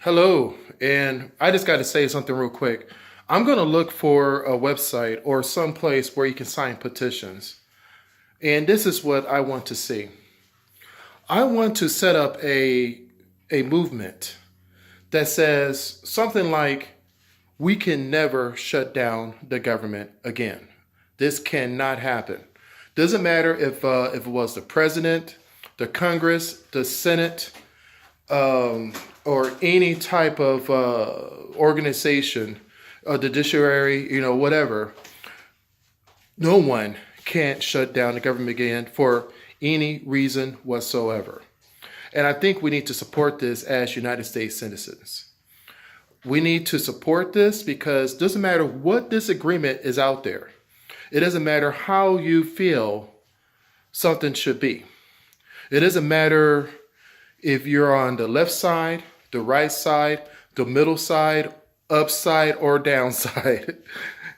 Hello, and I just got to say something real quick. I'm going to look for a website or some place where you can sign petitions. And this is what I want to see. I want to set up a movement that says something like, we can never shut down the government again. This cannot happen. Doesn't matter if it was the president, the Congress, the Senate, or any type of organization, the judiciary, whatever. No one can't shut down the government again for any reason whatsoever. And I think we need to support this as United States citizens. We need to support this because it doesn't matter what disagreement is out there. It doesn't matter how you feel something should be. It doesn't matter if you're on the left side, the right side, the middle side, upside, or downside.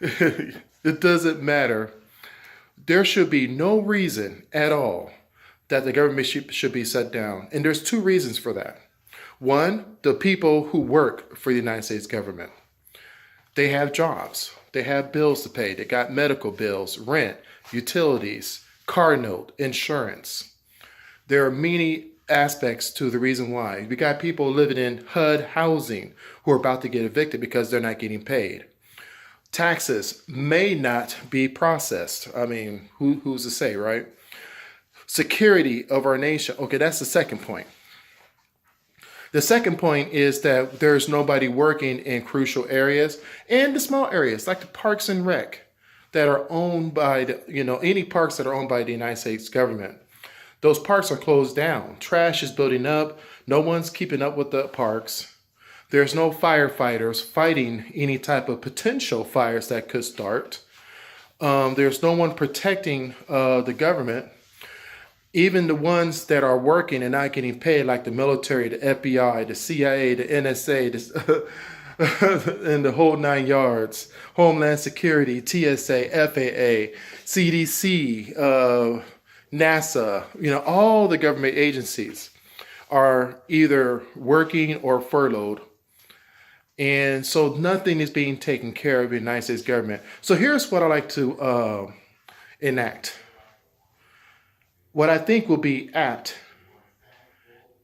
It doesn't matter. There should be no reason at all that the government should be shut down. And there's two reasons for that. One, the people who work for the United States government. They have jobs. They have bills to pay. They got medical bills, rent, utilities, car note, insurance. There are many aspects to the reason why. We got people living in HUD housing who are about to get evicted because they're not getting paid. Taxes may not be processed. I mean, who's to say, right? Security of our nation. Okay, that's the second point. The second point is that there's nobody working in crucial areas and the small areas like the parks and rec that are owned by any parks that are owned by the United States government. Those parks are closed down. Trash is building up. No one's keeping up with the parks. There's no firefighters fighting any type of potential fires that could start. There's no one protecting the government. Even the ones that are working and not getting paid, like the military, the FBI, the CIA, the NSA, and the whole nine yards, Homeland Security, TSA, FAA, CDC, NASA, all the government agencies are either working or furloughed. And so nothing is being taken care of in the United States government. So here's what I like to enact. What I think will be apt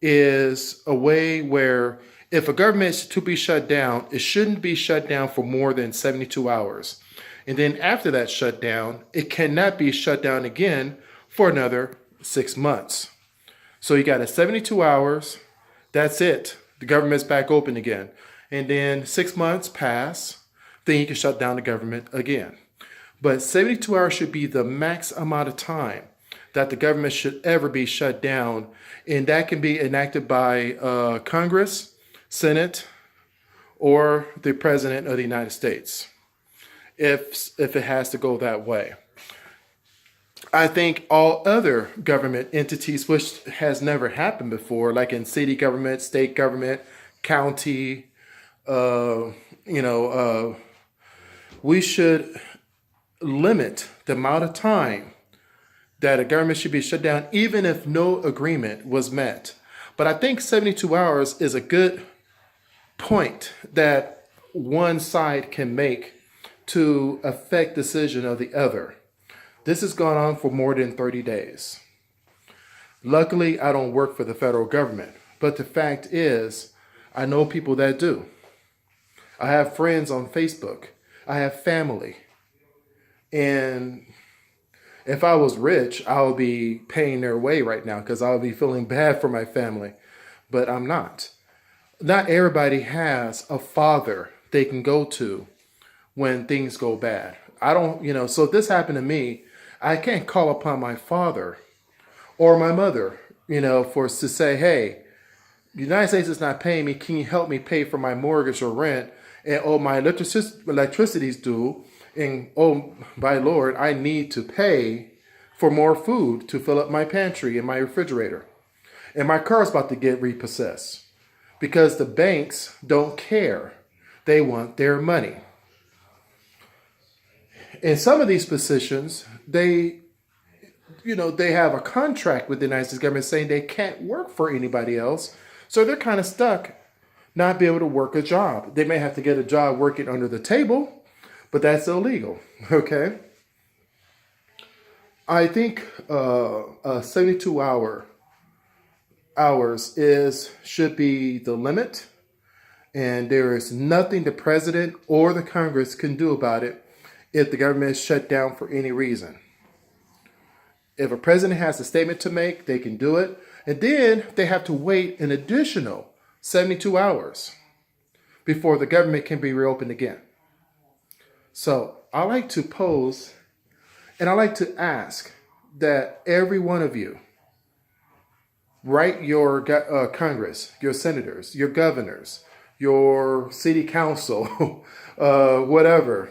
is a way where if a government is to be shut down, it shouldn't be shut down for more than 72 hours. And then after that shutdown, it cannot be shut down again for another 6 months. So you got 72 hours. That's it. The government's back open again. And then 6 months pass. Then you can shut down the government again. But 72 hours should be the max amount of time that the government should ever be shut down. And that can be enacted by Congress, Senate, or the President of the United States, if it has to go that way. I think all other government entities, which has never happened before, like in city government, state government, county, we should limit the amount of time that a government should be shut down, even if no agreement was met. But I think 72 hours is a good point that one side can make to affect the decision of the other. This has gone on for more than 30 days. Luckily, I don't work for the federal government, but the fact is, I know people that do. I have friends on Facebook. I have family. And if I was rich, I would be paying their way right now because I would be feeling bad for my family. But I'm not. Not everybody has a father they can go to when things go bad. I don't, so if this happened to me, I can't call upon my father or my mother, to say, hey, the United States is not paying me. Can you help me pay for my mortgage or rent? And my electricity's due. And by Lord, I need to pay for more food to fill up my pantry and my refrigerator. And my car's about to get repossessed because the banks don't care. They want their money. In some of these positions, they have a contract with the United States government saying they can't work for anybody else. So they're kind of stuck not be able to work a job. They may have to get a job working under the table, but that's illegal. Okay. I think 72 hours should be the limit, and there is nothing the president or the Congress can do about it if the government is shut down for any reason. If a president has a statement to make, they can do it, and then they have to wait an additional 72 hours before the government can be reopened again. So I like to pose and I like to ask that every one of you write your Congress, your senators, your governors, your city council, whatever,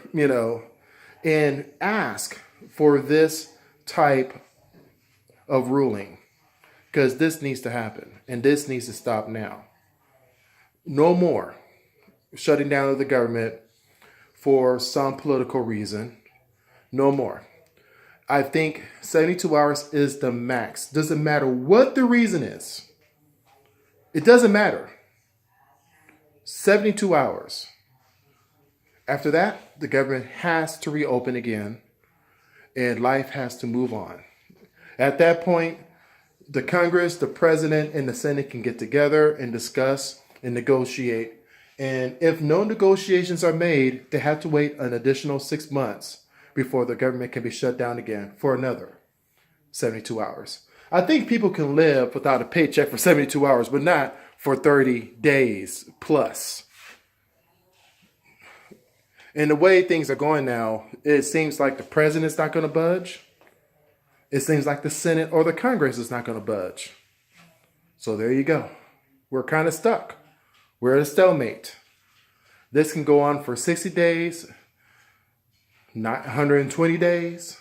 and ask for this type of ruling, because this needs to happen and this needs to stop now. No more shutting down of the government for some political reason. No more. I think 72 hours is the max. Doesn't matter what the reason is. It doesn't matter. 72 hours. After that, the government has to reopen again and life has to move on. At that point, the Congress, the president, and the Senate can get together and discuss and negotiate. And if no negotiations are made, they have to wait an additional 6 months before the government can be shut down again for another 72 hours. I think people can live without a paycheck for 72 hours, but not for 30 days plus. And the way things are going now, it seems like the president's not going to budge. It seems like the Senate or the Congress is not going to budge. So there you go. We're kind of stuck. We're at a stalemate. This can go on for 60 days, not 120 days,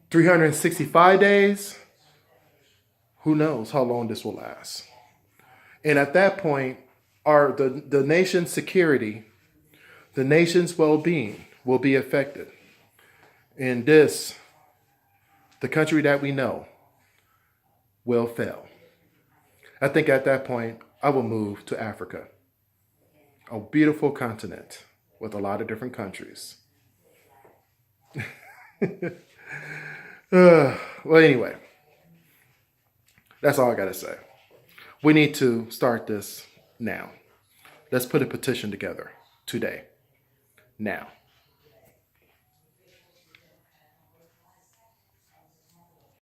365 days. Who knows how long this will last? And at that point, the nation's security, the nation's well-being will be affected. And this, the country that we know, will fail. I think at that point, I will move to Africa, a beautiful continent with a lot of different countries. Well, anyway, that's all I got to say. We need to start this now. Let's put a petition together today, now.